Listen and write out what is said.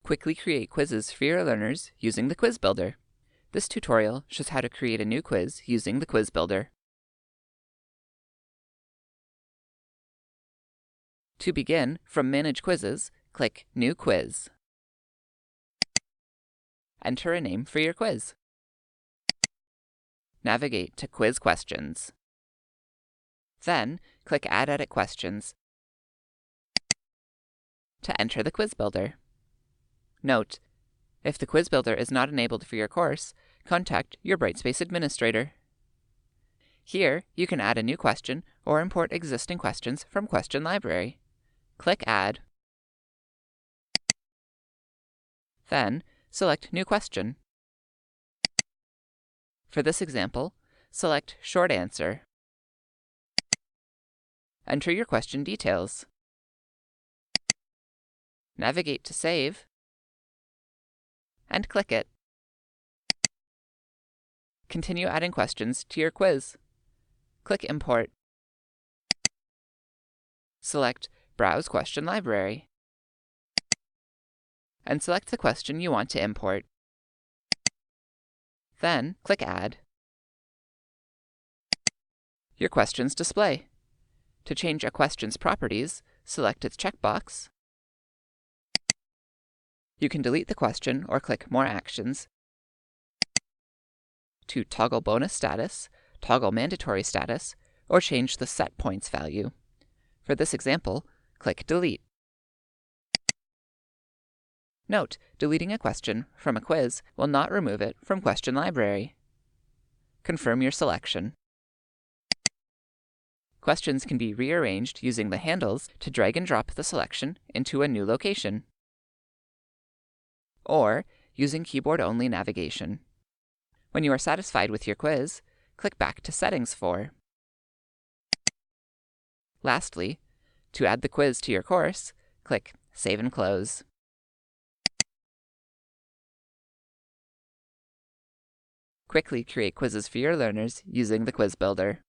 Quickly create quizzes for your learners using the Quiz Builder. This tutorial shows how to create a new quiz using the Quiz Builder. To begin, from Manage Quizzes, click New Quiz. Enter a name for your quiz. Navigate to Quiz Questions. Then, click Add Edit Questions to enter the Quiz Builder. Note: if the Quiz Builder is not enabled for your course, contact your Brightspace administrator. Here, you can add a new question or import existing questions from Question Library. Click Add. Then, select New Question. For this example, select Short Answer. Enter your question details. Navigate to Save, and click it. Continue adding questions to your quiz. Click Import. Select Browse Question Library, and select the question you want to import. Then, click Add. Your questions display. To change a question's properties, select its checkbox. You can delete the question or click More Actions to toggle bonus status, toggle mandatory status, or change the set points value. For this example, click Delete. Note: deleting a question from a quiz will not remove it from Question Library. Confirm your selection. Questions can be rearranged using the handles to drag and drop the selection into a new location, or using keyboard-only navigation. When you are satisfied with your quiz, click back to Settings for. Lastly, to add the quiz to your course, click Save and Close. Quickly create quizzes for your learners using the Quiz Builder.